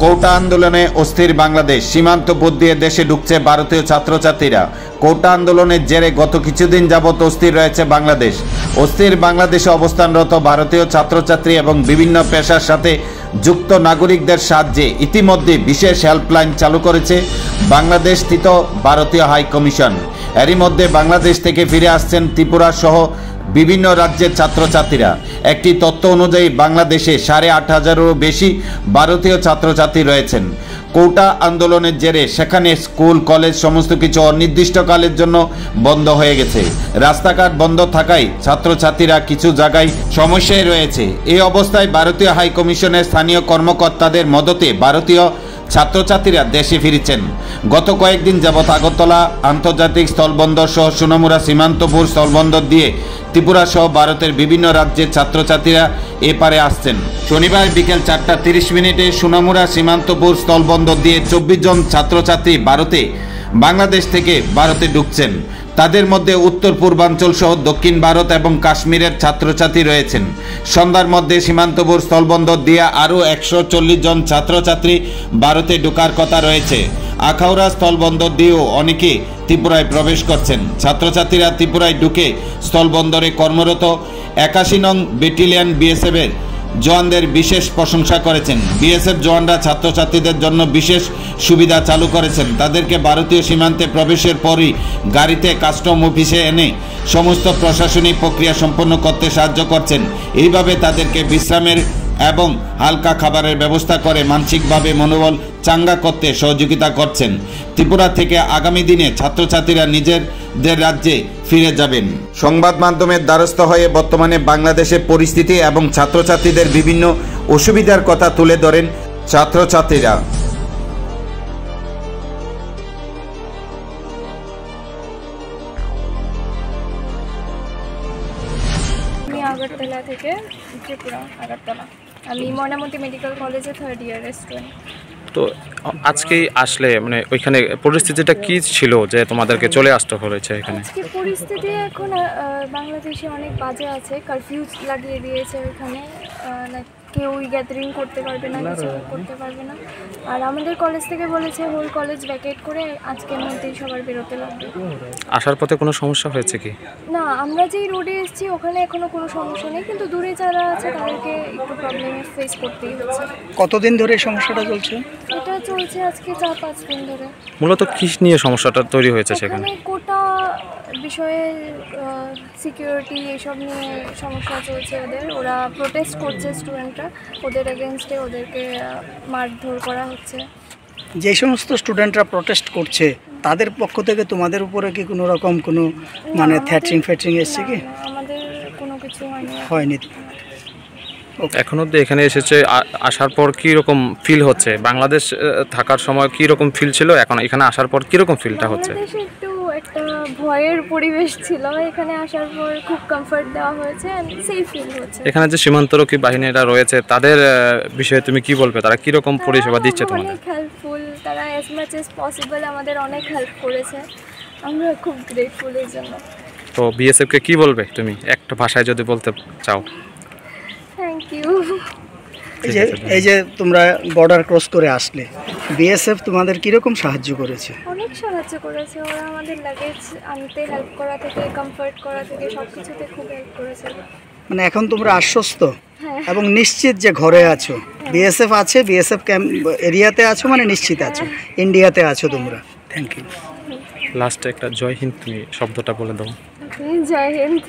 কোটা আন্দোলনে অস্থির বাংলাদেশ। সীমান্ত পথ দিয়ে দেশে ঢুকছে ভারতীয় ছাত্রছাত্রীরা। কোটা আন্দোলনের জেরে গত কিছুদিন যাবৎ অস্থির রয়েছে বাংলাদেশ। অস্থির বাংলাদেশে অবস্থানরত ভারতীয় ছাত্রছাত্রী এবং বিভিন্ন পেশার সাথে যুক্ত নাগরিকদের সাহায্যে ইতিমধ্যে বিশেষ হেল্পলাইন চালু করেছে বাংলাদেশস্থিত ভারতীয় হাই কমিশন। এরই মধ্যে বাংলাদেশ থেকে ফিরে আসছেন ত্রিপুরা সহ বিভিন্ন রাজ্যের ছাত্রছাত্রীরা। একটি তথ্য অনুযায়ী বাংলাদেশে 8,500-এরও বেশি ভারতীয় ছাত্রছাত্রী রয়েছেন। কোটা আন্দোলনের জেরে সেখানে স্কুল কলেজ সমস্ত কিছু অনির্দিষ্টকালের জন্য বন্ধ হয়ে গেছে। রাস্তাঘাট বন্ধ থাকায় ছাত্রছাত্রীরা কিছু জায়গায় সমস্যায় রয়েছে। এই অবস্থায় ভারতীয় হাই কমিশনের স্থানীয় কর্মকর্তাদের মদতে ভারতীয় ছাত্রছাত্রীরা দেশে ফিরেছেন। গত কয়েকদিন যাবৎ আগরতলা আন্তর্জাতিক স্থলবন্দর সহ সোনামুড়া সীমান্তপুর স্থলবন্দর দিয়ে ত্রিপুরা সহ ভারতের বিভিন্ন রাজ্যের ছাত্রছাত্রীরা এপারে আসছেন। শনিবার বিকেল 4:30 সোনামুড়া সীমান্তপুর স্থলবন্দর দিয়ে 24 জন ছাত্রছাত্রী বাংলাদেশ থেকে ভারতে ঢুকছেন। তাদের মধ্যে উত্তর পূর্বাঞ্চল সহ দক্ষিণ ভারত এবং কাশ্মীরের ছাত্রছাত্রী রয়েছেন। সন্ধ্যার মধ্যে সীমান্তপুর স্থলবন্দর দিয়ে আরও 140 জন ছাত্রছাত্রী ভারতে ঢোকার কথা রয়েছে। আখাউড়া স্থলবন্দর দিয়েও অনেকে ত্রিপুরায় প্রবেশ করছেন। ছাত্রছাত্রীরা ত্রিপুরায় ঢুকে স্থলবন্দরে কর্মরত 81 নং ব্যাটালিয়ন বিএসএফের জওয়ানদের বিশেষ প্রশংসা করেছেন। বিএসএফ জওয়ানরা ছাত্রছাত্রীদের জন্য বিশেষ সুবিধা চালু করেছেন। তাদেরকে ভারতীয় সীমান্তে প্রবেশের পরই গাড়িতে কাস্টম অফিসে এনে সমস্ত প্রশাসনিক প্রক্রিয়া সম্পন্ন করতে সাহায্য করছেন। এইভাবে তাদেরকে বিশ্রামের এবং হালকা খাবারের ব্যবস্থা করে মানসিকভাবে মনোবল চাঙ্গা করতে সহযোগিতা করছেন। ত্রিপুরা থেকে আগামী দিনে ছাত্রছাত্রীরা নিজেদের রাজ্যে ফিরে যাবেন। সংবাদ মাধ্যমের দ্বারস্থ হয়ে বর্তমানে বাংলাদেশের পরিস্থিতি এবং ছাত্রছাত্রীদের বিভিন্ন অসুবিধার কথা তুলে ধরেন ছাত্রছাত্রীরা। আগরতলা থেকে ত্রিপুরা আগরতলা। আমি ময়নামতি মেডিকেল কলেজে 3rd ইয়ারের স্টুডেন্ট। তো আজকেই আসলে মানে ওইখানে পরিস্থিতিটা কি ছিল যে তোমাদেরকে চলে আসতে হয়েছে এখানে? আজকে পরিস্থিতি এখন বাংলাদেশে অনেক বাজে আছে। কারফিউ লাগিয়ে দিয়েছে ওইখানে, কেউই গ্যাদারিং করতে পারবে না, কিছু করতে পারবে না। আর আমাদের কলেজ থেকে বলেছে হোল কলেজ ভ্যাকেট করে আজকের মধ্যেই সবার বেরোতে লাগবে। আসার পথে কোনো সমস্যা হয়েছে কি? না, আমরা যেই রোডে এসেছি ওখানে এখনো কোনো সমস্যা নেই, কিন্তু দূরে যারা আছে তাদেরকে একটু প্রবলেম ফেস করতেই হচ্ছে। কতদিন ধরে সমস্যাটা চলছে? এটা চলছে আজকে 4-5 দিন ধরে। মূলত কি নিয়ে সমস্যাটা তৈরি হয়েছে সেখানে? কোটা বিষয়ে সিকিউরিটি এসব নিয়ে সমস্যা চলছে ওদের। ওরা প্রোটেস্ট করছে স্টুডেন্টরা, ওদের এগেনস্টে ওদেরকে মারধর করা হচ্ছে। যে সমস্ত স্টুডেন্টরা প্রোটেস্ট করছে তাদের পক্ষ থেকে তোমাদের উপরে কি কোনো রকম কোনো মানে থ্রেটিং এসছে কি? আমাদের কোনো কিছু হয়নি। এখন অবধি এখানে এসেছে, আসার পর কী রকম ফিল হচ্ছে? বাংলাদেশ থাকার সময় কী রকম ফিল ছিল, এখন এখানে আসার পর কী রকম ফিলটা হচ্ছে? একটু একটা ভয়ের পরিবেশ ছিল, এখানে আসার পর খুব কমফর্ট দেওয়া হয়েছে, সেফ ফিল হচ্ছে। এখানে যে সীমান্তরক্ষী বাহিনীরা রয়েছে তাদের বিষয়ে তুমি কি বলবে? তারা কীরকম পরিষেবা দিচ্ছে তোমাদের? অনেক হেল্পফুল, তারা অ্যাজ মাচ অ্যাজ পসিবল আমাদের অনেক হেল্প করেছে। আমরা খুব গ্রেটফুল এর জন্য। তো বিএসএফকে কি বলবে তুমি একটা ভাষায় যদি বলতে চাও? Thank you. এই যে তোমরা বর্ডার ক্রস করে আসলে বিএসএফ তোমাদের কিরকম সাহায্য করেছে? অনেক সাহায্য করেছে। ওরা আমাদের লাগেজ আনতে হেল্প করা থেকে কমফর্ট করা থেকে সব কিছুতে খুব হেল্প করেছে। মানে এখন তোমরা আশ্বস্ত এবং নিশ্চিত যে ঘরে আছো? বিএসএফ আছে, বিএসএফ ক্যাম্প এরিয়াতে আছো, মানে নিশ্চিত আছো ইন্ডিয়াতে আছো তোমরা। Thank you. লাস্টে একটা জয় হিন্দ তুমি শব্দটা বলে দাও। জয় হিন্দ।